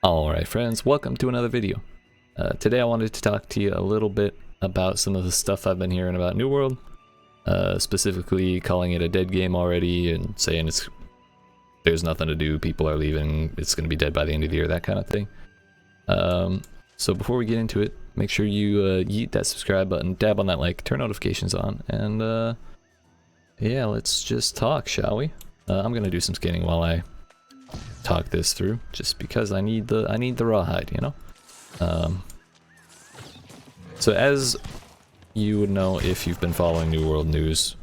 Alright friends, welcome to another video. Today I wanted to talk to you a little bit about some of the stuff I've been hearing about New World, specifically calling it a dead game already and saying there's nothing to do, people are leaving, it's going to be dead by the end of the year, that kind of thing. So before we get into it, make sure you yeet that subscribe button, dab on that like, turn notifications on, and yeah, let's just talk, shall we? I'm going to do some scanning while I talk this through, just because I need the rawhide, you know. So as you would know if you've been following New World news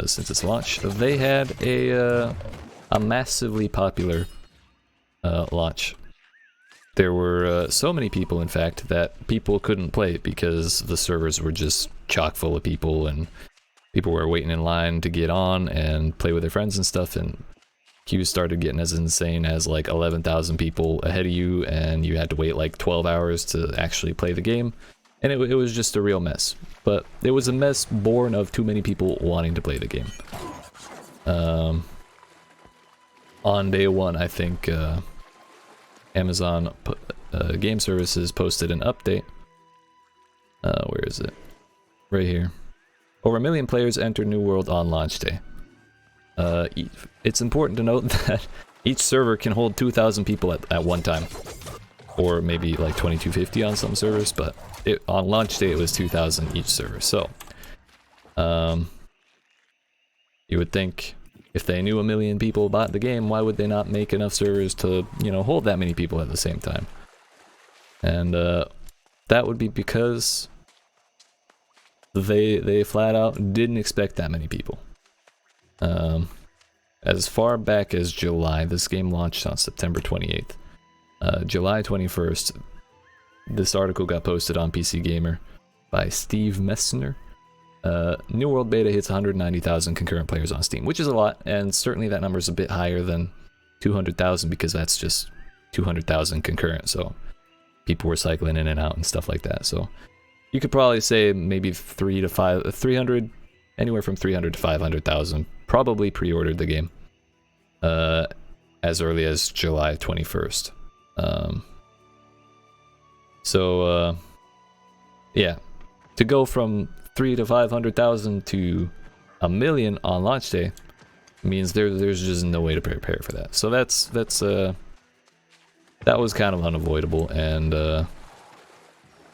since its launch, they had a massively popular launch. There were so many people, in fact, that people couldn't play because the servers were just chock full of people, and people were waiting in line to get on and play with their friends and stuff, and queues started getting as insane as like 11,000 people ahead of you, and you had to wait like 12 hours to actually play the game, and it was just a real mess. But it was a mess born of too many people wanting to play the game. On day one, I think Amazon Game Services posted an update. Where is it? Right here. Over 1 million players entered New World on launch day. It's important to note that each server can hold 2,000 people at one time, or maybe like 2,250 on some servers, but on launch day it was 2,000 each server. So you would think if they knew 1 million people bought the game, why would they not make enough servers to, you know, hold that many people at the same time? And that would be because they flat out didn't expect that many people. As far back as July, this game launched on September 28th. July 21st, this article got posted on PC Gamer by Steve Messner. New World Beta hits 190,000 concurrent players on Steam, which is a lot, and certainly that number is a bit higher than 200,000 because that's just 200,000 concurrent, so people were cycling in and out and stuff like that. So you could probably say maybe 300, anywhere from 300 to 500,000 probably pre-ordered the game as early as July 21st. Yeah, to go from 300 to 500,000 to 1 million on launch day means there's just no way to prepare for that. So that was kind of unavoidable, and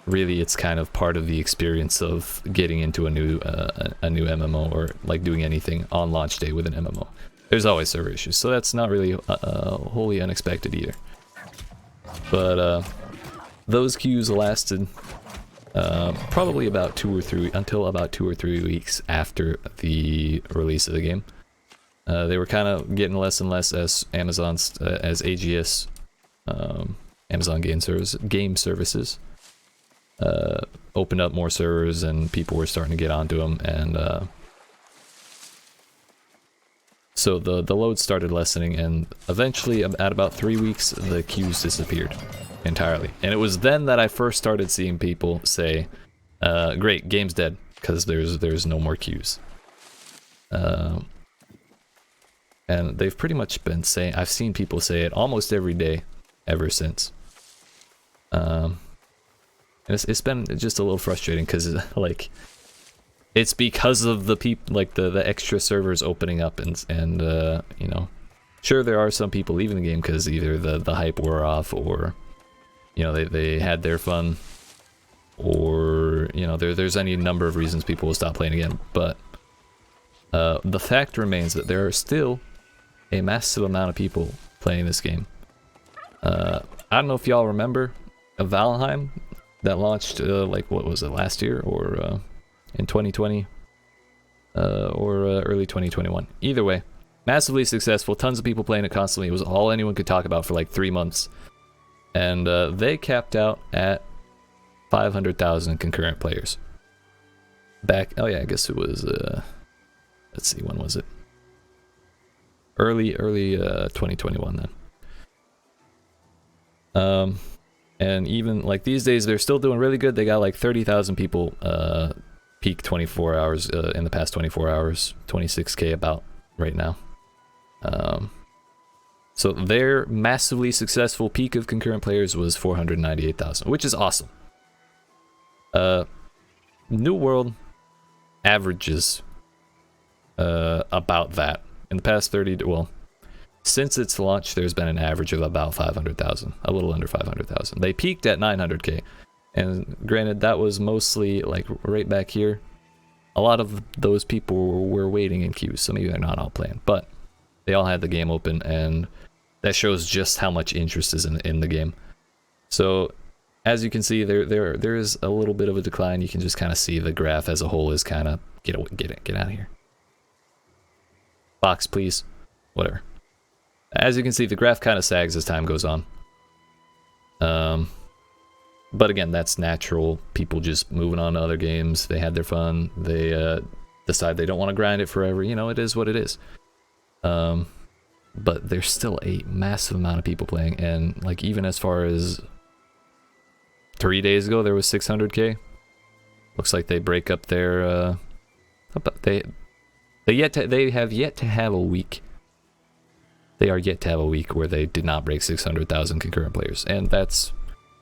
really it's kind of part of the experience of getting into a new MMO, or like doing anything on launch day with an MMO. There's always server issues, so that's not really wholly unexpected either. But those queues lasted probably about 2 or 3 weeks after the release of the game. They were kind of getting less and less as as AGS, Amazon Game Services, opened up more servers and people were starting to get onto them, and so the load started lessening, and eventually at about 3 weeks the queues disappeared entirely. And it was then that I first started seeing people say, great, game's dead, because there's no more queues. And they've pretty much been saying, I've seen people say it almost every day ever since. It's been just a little frustrating because, like, it's because of the people, like the extra servers opening up, and you know, sure, there are some people leaving the game because either the hype wore off, or you know, they had their fun, or you know, there's any number of reasons people will stop playing again. But the fact remains that there are still a massive amount of people playing this game. I don't know if y'all remember Valheim that launched like, what was it, last year, or in 2020, or early 2021. Either way, massively successful, tons of people playing it constantly. It was all anyone could talk about for like 3 months, and they capped out at 500,000 concurrent players back. Oh yeah, I guess it was let's see, when was it? Early 2021 then. And even like these days, they're still doing really good. They got like 30,000 people peak 24 hours in the past 24 hours, 26K about right now. So their massively successful peak of concurrent players was 498,000, which is awesome. New World averages about that. In the past 30, well, since its launch, there's been an average of about 500,000, a little under 500,000. They peaked at 900k, and granted, that was mostly like right back here. A lot of those people were waiting in queues, so maybe they're not all playing, but they all had the game open, and that shows just how much interest is in the game. So as you can see, there is a little bit of a decline. You can just kind of see the graph as a whole is kind of get out of here. Box, please. Whatever. As you can see, the graph kind of sags as time goes on. But again, that's natural. People just moving on to other games. They had their fun. They decide they don't want to grind it forever. You know, it is what it is. But there's still a massive amount of people playing, and like even as far as 3 days ago, there was 600k. Looks like they break up their. They have yet to have a week. They are yet to have a week where they did not break 600,000 concurrent players, and that's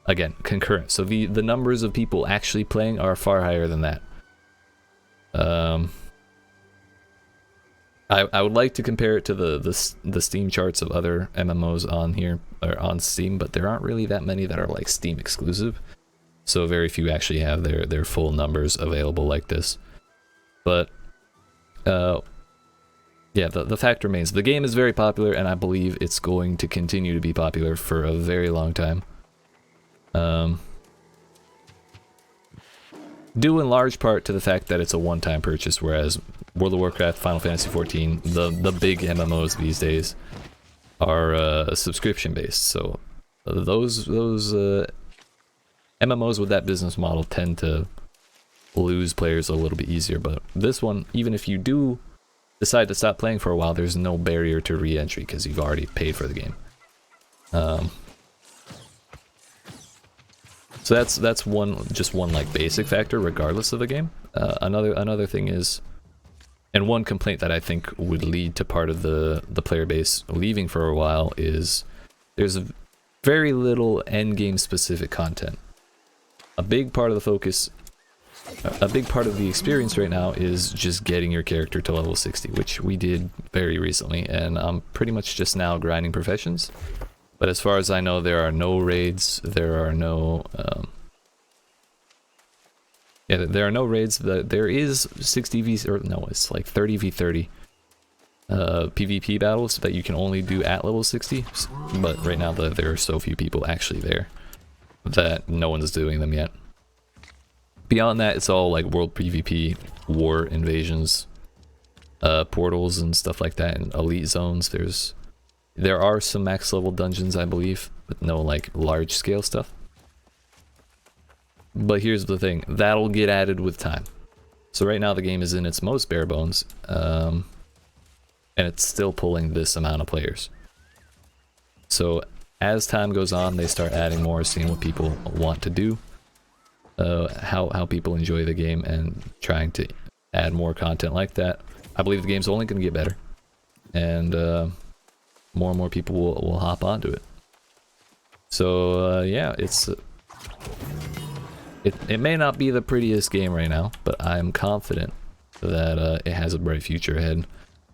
again concurrent. So the numbers of people actually playing are far higher than that. I would like to compare it to the Steam charts of other MMOs on here or on Steam, but there aren't really that many that are like Steam exclusive. So very few actually have their full numbers available like this. But yeah, the fact remains, the game is very popular, and I believe it's going to continue to be popular for a very long time. Due in large part to the fact that it's a one-time purchase, whereas World of Warcraft, Final Fantasy XIV, the big MMOs these days, are subscription-based. So those MMOs with that business model tend to lose players a little bit easier. But this one, even if you do decide to stop playing for a while, there's no barrier to re-entry because you've already paid for the game. So that's one like basic factor regardless of the game. Another thing is, and one complaint that I think would lead to part of the player base leaving for a while, is there's very little end game specific content. A big part of the focus, a big part of the experience right now is just getting your character to level 60, which we did very recently, and I'm pretty much just now grinding professions. But as far as I know, there are no raids, there are no there are no raids. There is 60 v, or no, it's like 30 v 30 PvP battles that you can only do at level 60, but right now there are so few people actually there that no one's doing them yet. Beyond that, it's all like world PvP, war invasions, portals and stuff like that, and elite zones. There are some max level dungeons, I believe, but no like large scale stuff. But here's the thing, that'll get added with time. So right now the game is in its most bare bones, and it's still pulling this amount of players. So as time goes on, they start adding more, seeing what people want to do, how people enjoy the game, and trying to add more content like that. I believe the game's only going to get better, and more and more people will hop onto it. So yeah, it may not be the prettiest game right now, but I'm confident that it has a bright future ahead.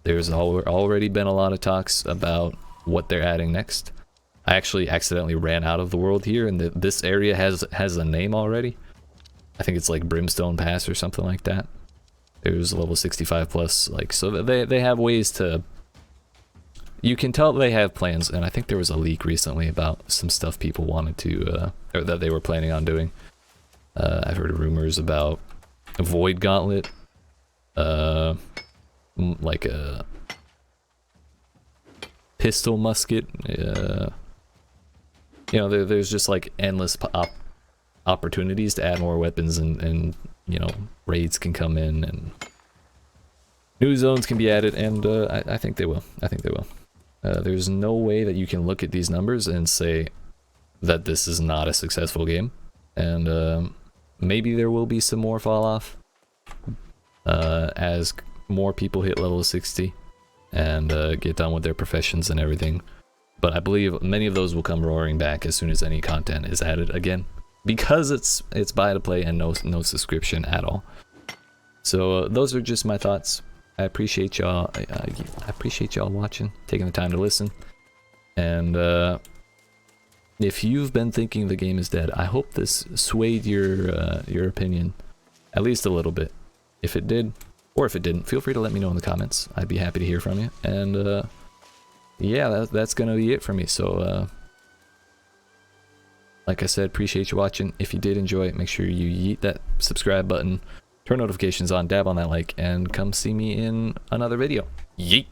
There's already been a lot of talks about what they're adding next. I actually accidentally ran out of the world here, and this area has a name already. I think it's like Brimstone Pass or something like that. There's level 65 plus, like, so they have ways to. You can tell they have plans, and I think there was a leak recently about some stuff people wanted to, or that they were planning on doing. I've heard rumors about a Void Gauntlet, like a pistol musket. You know, there's just like endless opportunities to add more weapons, and you know, raids can come in, and new zones can be added, and I think they will. I think they will. There's no way that you can look at these numbers and say that this is not a successful game, and maybe there will be some more fall off as more people hit level 60 and get done with their professions and everything. But I believe many of those will come roaring back as soon as any content is added again, because it's buy to play and no subscription at all. So those are just my thoughts. I appreciate y'all. I appreciate y'all watching, taking the time to listen. And if you've been thinking the game is dead, I hope this swayed your opinion at least a little bit. If it did, or if it didn't, feel free to let me know in the comments. I'd be happy to hear from you. And yeah, that's gonna be it for me. So like I said, appreciate you watching. If you did enjoy it, make sure you yeet that subscribe button, turn notifications on, dab on that like, and come see me in another video. Yeet!